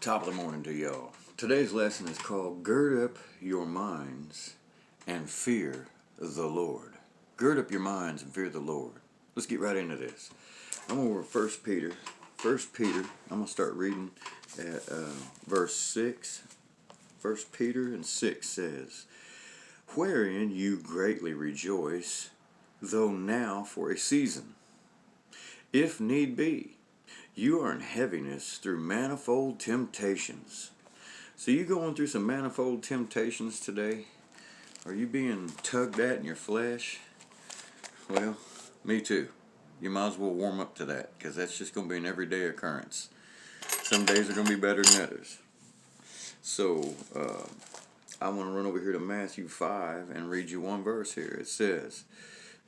Top of the morning to y'all. Today's lesson is called Gird Up Your Minds and Fear the Lord. Gird up your minds and fear the Lord. Let's get right into this. I'm over 1 Peter. 1 Peter, I'm going to start reading at verse 6. 1 Peter and 6 says, "Wherein you greatly rejoice, though now for a season, if need be, you are in heaviness through manifold temptations." So you going through some manifold temptations today? Are you being tugged at in your flesh? Well, me too. You might as well warm up to that, because that's just going to be an everyday occurrence. Some days are going to be better than others. So I want to run over here to Matthew 5 and read you one verse here. It says,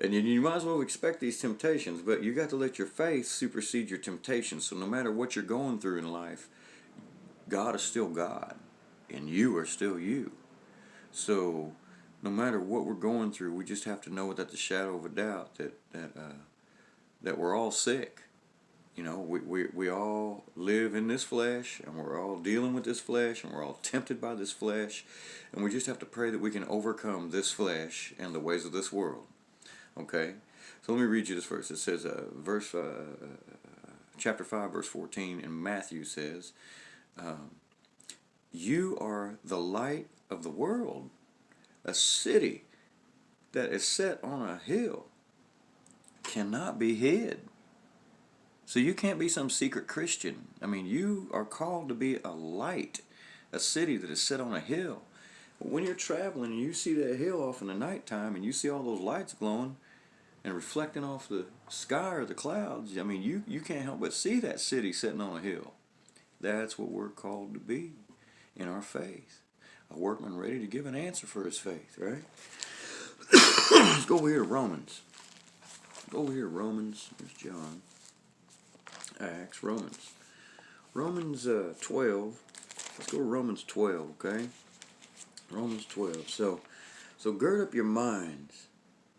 and you might as well expect these temptations, but you got to let your faith supersede your temptations. So no matter what you're going through in life, God is still God, and you are still you. So no matter what we're going through, we just have to know without the shadow of a doubt that we're all sick. You know, we all live in this flesh, and we're all dealing with this flesh, and we're all tempted by this flesh, and we just have to pray that we can overcome this flesh and the ways of this world. Okay, so let me read you this verse. It says, chapter 5, verse 14 in Matthew says, "You are the light of the world. A city that is set on a hill cannot be hid." So you can't be some secret Christian. I mean, you are called to be a light, a city that is set on a hill. When you're traveling and you see that hill off in the nighttime and you see all those lights glowing and reflecting off the sky or the clouds, I mean, you can't help but see that city sitting on a hill. That's what we're called to be in our faith. A workman ready to give an answer for his faith, right? Let's go over here to Romans. Go over here to Romans. There's John. Acts, Romans. Romans 12. Let's go to Romans 12, okay? Romans 12. So gird up your minds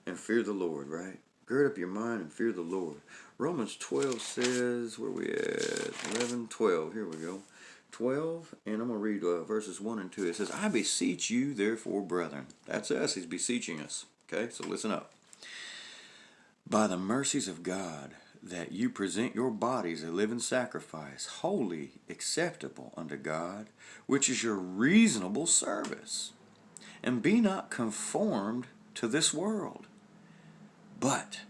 and fear the Lord, right? Gird up your mind and fear the Lord. Romans 12 says, where we at? 11, 12. Here we go. 12, and I'm going to read verses 1 and 2. It says, "I beseech you, therefore, brethren." That's us. He's beseeching us. Okay, so listen up. "By the mercies of God, that you present your bodies a living sacrifice, holy, acceptable unto God, which is your reasonable service. And be not conformed to this world, but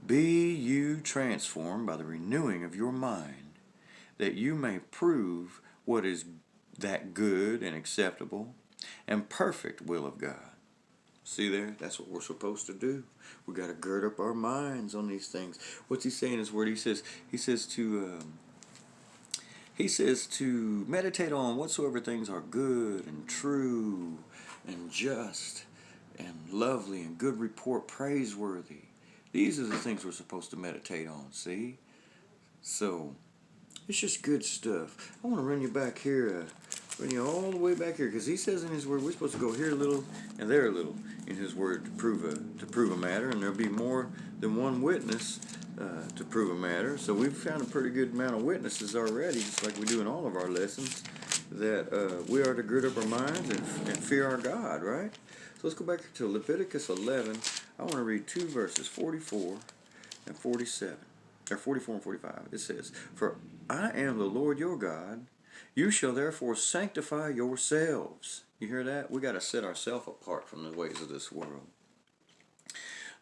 be you transformed by the renewing of your mind, that you may prove what is that good and acceptable and perfect will of God." See there? That's what we're supposed to do. We got to gird up our minds on these things. What's he saying in his word? He says to meditate on whatsoever things are good and true and just and lovely and good report, praiseworthy. These are the things we're supposed to meditate on, see? So it's just good stuff. I want to run you back here, run you all the way back here, because he says in his word we're supposed to go here a little and there a little in his word to prove a matter, and there'll be more than one witness to prove a matter. So we've found a pretty good amount of witnesses already, just like we do in all of our lessons, that we are to gird up our minds and fear our God, right? So let's go back to Leviticus 11. I want to read two verses, 44 and 47. Or 44 and 45. It says, "For I am the Lord your God. You shall therefore sanctify yourselves." You hear that? We got to set ourselves apart from the ways of this world.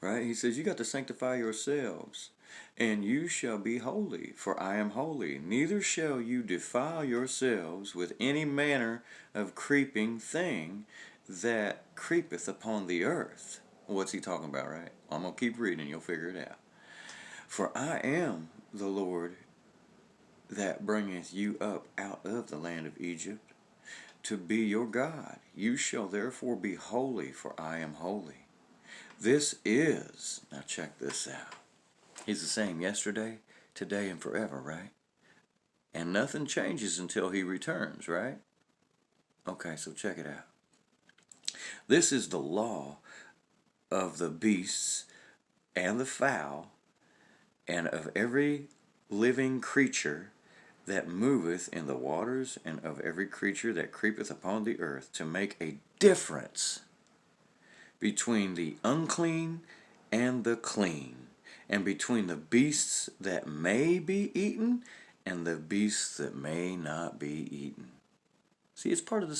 Right? He says, you got to sanctify yourselves. "And you shall be holy, for I am holy. Neither shall you defile yourselves with any manner of creeping thing that creepeth upon the earth." What's he talking about, right? I'm going to keep reading, you'll figure it out. "For I am the Lord that bringeth you up out of the land of Egypt, to be your God. You shall therefore be holy, for I am holy. This is," now check this out, "he's the same yesterday, today, and forever," right? And nothing changes until he returns, right? Okay, so check it out. "This is the law of the beasts and the fowl, and of every living creature that moveth in the waters, and of every creature that creepeth upon the earth, to make a difference between the unclean and the clean, and between the beasts that may be eaten and the beasts that may not be eaten. See, it's part of the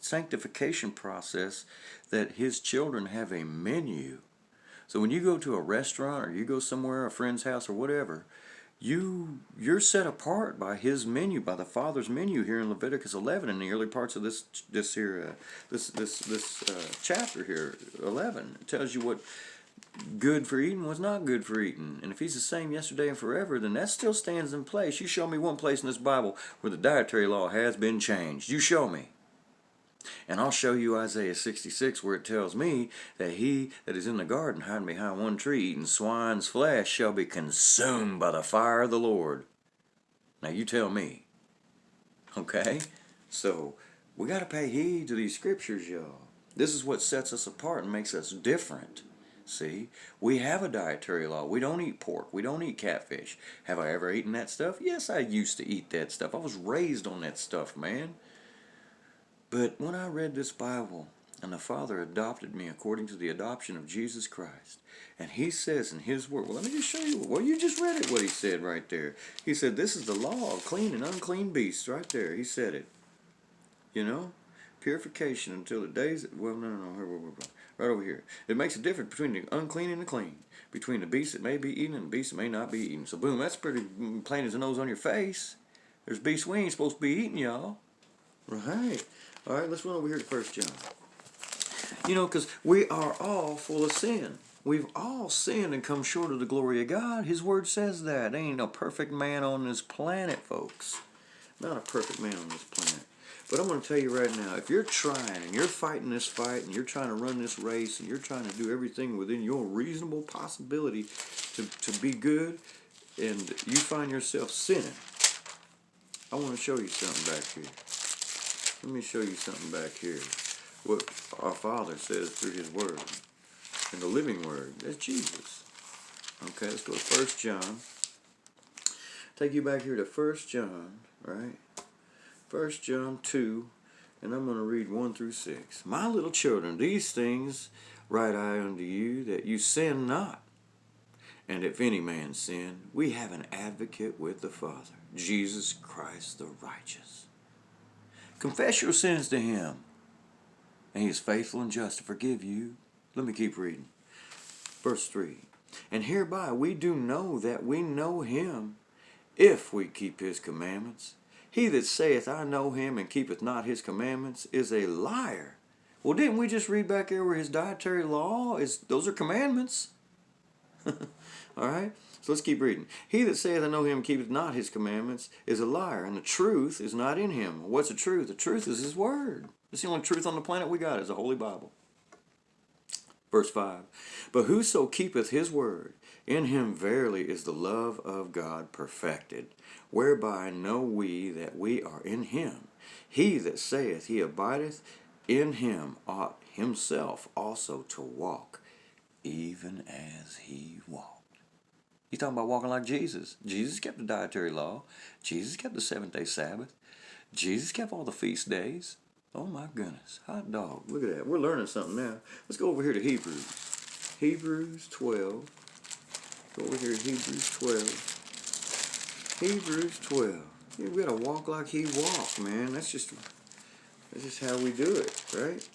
sanctification process that his children have a menu. So when you go to a restaurant or you go somewhere, a friend's house or whatever, you're set apart by his menu, by the Father's menu here in Leviticus 11 in the early parts of this chapter here, 11. It tells you what good for eating, what's not good for eating. And if he's the same yesterday and forever, then that still stands in place. You show me one place in this Bible where the dietary law has been changed. You show me. And I'll show you Isaiah 66 where it tells me that he that is in the garden hiding behind one tree eating swine's flesh shall be consumed by the fire of the Lord. Now you tell me. Okay? So we got to pay heed to these scriptures, y'all. This is what sets us apart and makes us different. See, we have a dietary law. We don't eat pork. We don't eat catfish. Have I ever eaten that stuff? Yes, I used to eat that stuff. I was raised on that stuff, man. But when I read this Bible, and the Father adopted me according to the adoption of Jesus Christ, and he says in his word, well, let me just show you, well, you just read it, what he said right there. He said, this is the law of clean and unclean beasts, right there. He said it. You know, purification until the days, well, no, right over here. It makes a difference between the unclean and the clean, between the beasts that may be eaten and the beasts that may not be eaten. So boom, that's pretty plain as the nose on your face. There's beasts we ain't supposed to be eating, y'all. Right. All right, let's run over here to 1 John. You know, because we are all full of sin. We've all sinned and come short of the glory of God. His word says that. There ain't no perfect man on this planet, folks. Not a perfect man on this planet. But I'm going to tell you right now, if you're trying and you're fighting this fight and you're trying to run this race and you're trying to do everything within your reasonable possibility to be good, and you find yourself sinning, I want to show you something back here. Let me show you something back here. What our Father says through his word. And the living word. That's Jesus. Okay, let's go to 1 John. Take you back here to 1 John, right? 1 John 2, and I'm going to read 1 through 6. My little children, these things write I unto you, that you sin not. And if any man sin, we have an advocate with the Father, Jesus Christ the righteous. Confess your sins to him, and he is faithful and just to forgive you. Let me keep reading. Verse 3. And hereby we do know that we know him, if we keep his commandments. He that saith, I know him, and keepeth not his commandments, is a liar. Well, didn't we just read back there where his dietary law is? Those are commandments. All right? So let's keep reading. He that saith, I know him, and keepeth not his commandments, is a liar, and the truth is not in him. What's the truth? The truth is his word. It's the only truth on the planet we got is the Holy Bible. Verse 5. But whoso keepeth his word, in him verily is the love of God perfected, whereby know we that we are in him. He that saith he abideth in him ought himself also to walk, even as he walked. He's talking about walking like Jesus. Jesus kept the dietary law. Jesus kept the 7th-day Sabbath. Jesus kept all the feast days. Oh my goodness. Hot dog. Look at that. We're learning something now. Let's go over here to Hebrews. Hebrews 12. Go over here to Hebrews 12. Hebrews 12. Yeah, we gotta walk like he walked, man. That's just how we do it, right?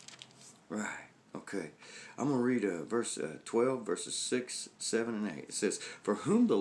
Right. Okay. I'm going to read verse 12, verses 6, 7, and 8. It says, For whom the